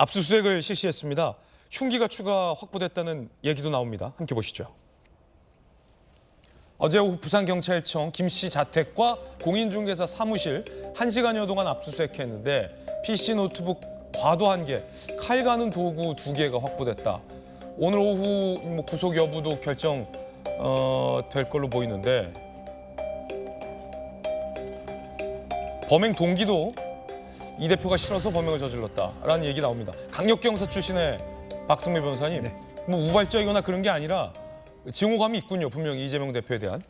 압수수색을 실시했습니다. 흉기가 추가 확보됐다는 얘기도 나옵니다. 함께 보시죠. 어제 오후 부산경찰청 김씨 자택과 공인중개사 사무실 1시간여 동안 압수수색했는데 PC 노트북 과도 1개, 칼 가는 도구 2개가 확보됐다. 오늘 오후 구속 여부도 결정될 걸로 보이는데 범행 동기도 이 대표가 싫어서 범행을 저질렀다라는 얘기 나옵니다. 강력경사 출신의 박승배 변호사님, 네. 뭐 우발적이거나 그런 게 아니라 증오감이 있군요. 분명히 이재명 대표에 대한.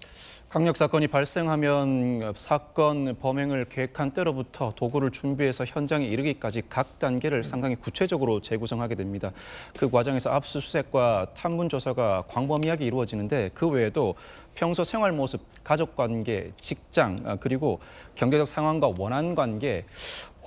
강력 사건이 발생하면 사건 범행을 계획한 때로부터 도구를 준비해서 현장에 이르기까지 각 단계를 상당히 구체적으로 재구성하게 됩니다. 그 과정에서 압수수색과 탐문 조사가 광범위하게 이루어지는데 그 외에도 평소 생활 모습, 가족 관계, 직장, 그리고 경제적 상황과 원한 관계,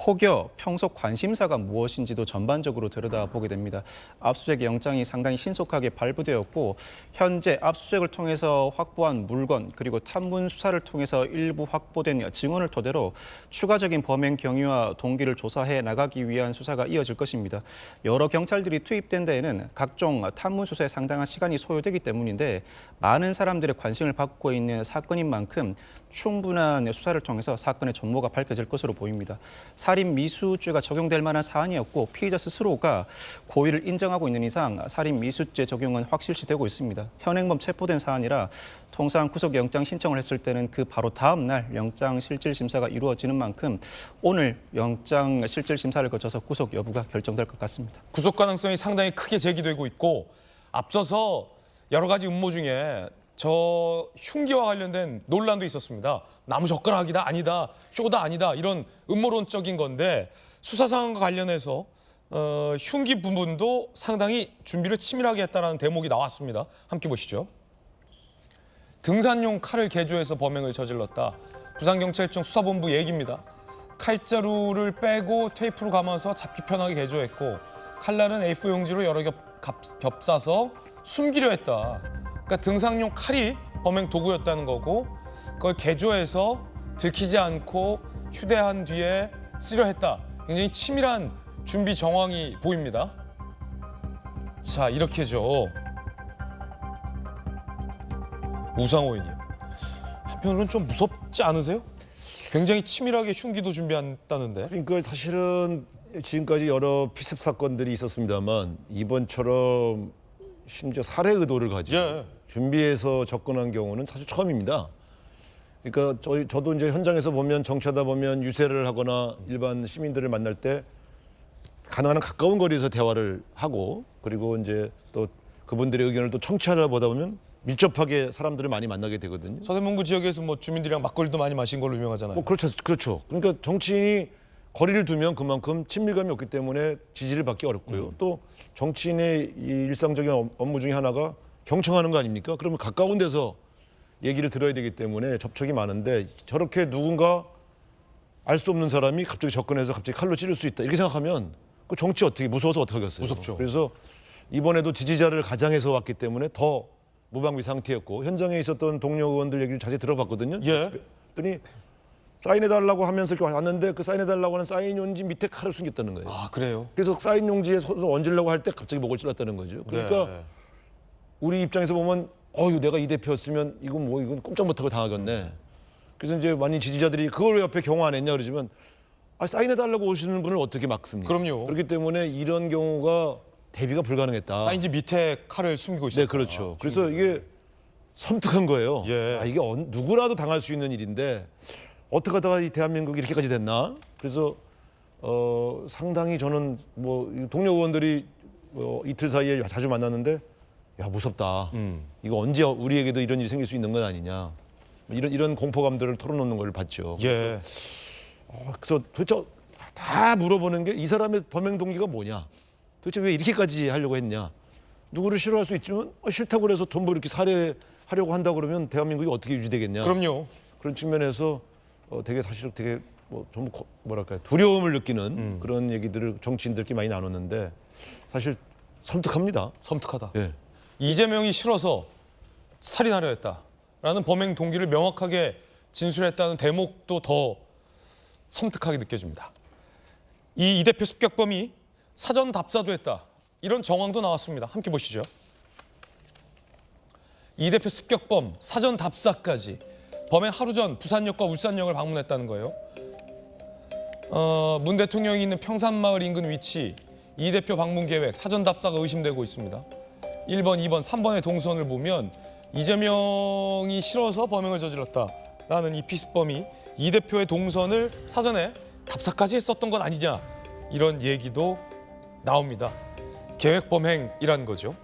혹여 평소 관심사가 무엇인지도 전반적으로 들여다보게 됩니다. 압수수색 영장이 상당히 신속하게 발부되었고 현재 압수수색을 통해서 확보한 물건 그리고 탐문 수사를 통해서 일부 확보된 증언을 토대로 추가적인 범행 경위와 동기를 조사해 나가기 위한 수사가 이어질 것입니다. 여러 경찰들이 투입된 데에는 각종 탐문 수사에 상당한 시간이 소요되기 때문인데 많은 사람들의 관심을 받고 있는 사건인 만큼 충분한 수사를 통해서 사건의 전모가 밝혀질 것으로 보입니다. 살인 미수죄가 적용될 만한 사안이었고 피의자 스스로가 고의를 인정하고 있는 이상 살인 미수죄 적용은 확실시되고 있습니다. 현행범 체포된 사안이라 통상 구속영장 신청을 했을 때는 그 바로 다음 날 영장 실질 심사가 이루어지는 만큼 오늘 영장 실질 심사를 거쳐서 구속 여부가 결정될 것 같습니다. 구속 가능성이 상당히 크게 제기되고 있고 앞서서 여러 가지 음모 중에 저 흉기와 관련된 논란도 있었습니다. 나무젓가락이다 아니다, 쇼다 아니다 이런 음모론적인 건데 수사 상황과 관련해서 흉기 부분도 상당히 준비를 치밀하게 했다는 대목이 나왔습니다. 함께 보시죠. 등산용 칼을 개조해서 범행을 저질렀다. 부산경찰청 수사본부 얘기입니다. 칼자루를 빼고 테이프로 감아서 잡기 편하게 개조했고 칼날은 A4 용지로 여러 겹싸서 숨기려 했다. 그러니까 등산용 칼이 범행 도구였다는 거고 그걸 개조해서 들키지 않고 휴대한 뒤에 쓰려 했다. 굉장히 치밀한 준비 정황이 보입니다. 자, 이렇게죠. 우상호 의원님, 한편으로는 좀 무섭지 않으세요? 굉장히 치밀하게 흉기도 준비한다는데. 그러니까 사실은 지금까지 여러 피습 사건들이 있었습니다만 이번처럼 심지어 살해 의도를 가지고 준비해서 접근한 경우는 사실 처음입니다. 그러니까 저도 이제 현장에서 보면 정치하다 보면 유세를 하거나 일반 시민들을 만날 때 가능한 가까운 거리에서 대화를 하고 그리고 이제 또 그분들의 의견을 또 청취하다 보다 보면 밀접하게 사람들을 많이 만나게 되거든요. 서대문구 지역에서 뭐 주민들이랑 막걸리도 많이 마신 걸로 유명하잖아요. 그렇죠. 그러니까 정치인이 거리를 두면 그만큼 친밀감이 없기 때문에 지지를 받기 어렵고요. 또 정치인의 이 일상적인 업무 중에 하나가 경청하는 거 아닙니까? 그러면 가까운 데서 얘기를 들어야 되기 때문에 접촉이 많은데 저렇게 누군가 알 수 없는 사람이 갑자기 접근해서 갑자기 칼로 찌를 수 있다 이렇게 생각하면 그 정치 어떻게 무서워서 어떻게 하겠어요? 무섭죠. 그래서 이번에도 지지자를 가장해서 왔기 때문에 더 무방비 상태였고 현장에 있었던 동료 의원들 얘기를 자세히 들어봤거든요. 그랬더니 사인해달라고 하면서 이렇게 왔는데 그 사인해달라고 하는 사인 용지 밑에 칼을 숨겼다는 거예요. 아, 그래요? 그래서 사인 용지에 손을 얹으려고 할 때 갑자기 목을 찔렀다는 거죠. 그러니까 우리 입장에서 보면 내가 이 대표였으면 이건 꼼짝 못하고 당하겠네. 그래서 이제 많은 지지자들이 그걸 왜 옆에 경호 안 했냐 그러지만 사인해달라고 오시는 분을 어떻게 막습니까? 그럼요. 그렇기 때문에 이런 경우가 대비가 불가능했다. 사인지 밑에 칼을 숨기고 있었다. 네, 그렇죠. 그래서 이게 섬뜩한 거예요. 이게 누구라도 당할 수 있는 일인데 어떻게 하다가 이 대한민국이 이렇게까지 됐나? 그래서 상당히 저는 뭐 동료 의원들이 이틀 사이에 자주 만났는데 야 무섭다. 이거 언제 우리에게도 이런 일이 생길 수 있는 건 아니냐. 이런 공포감들을 털어놓는 걸 봤죠. 그래서 도대체 다 물어보는 게 이 사람의 범행 동기가 뭐냐? 도대체 왜 이렇게까지 하려고 했냐? 누구를 싫어할 수 있지만 싫다고 그래서 전부 이렇게 살해하려고 한다 그러면 대한민국이 어떻게 유지되겠냐? 그럼요. 그런 측면에서 사실 되게 좀 뭐랄까요 두려움을 느끼는 그런 얘기들을 정치인들끼리 많이 나눴는데 사실 섬뜩합니다. 섬뜩하다. 예. 이재명이 싫어서 살인하려 했다라는 범행 동기를 명확하게 진술했다는 대목도 더 섬뜩하게 느껴집니다. 이 대표 습격범이 사전 답사도 했다. 이런 정황도 나왔습니다. 함께 보시죠. 이 대표 습격범 사전 답사까지. 범행 하루 전 부산역과 울산역을 방문했다는 거예요. 문 대통령이 있는 평산마을 인근 위치, 이 대표 방문 계획, 사전 답사가 의심되고 있습니다. 1번, 2번, 3번의 동선을 보면 이재명이 싫어서 범행을 저질렀다라는 이 피습범이 이 대표의 동선을 사전에 답사까지 했었던 건 아니냐, 이런 얘기도 나옵니다. 계획 범행이라는 거죠.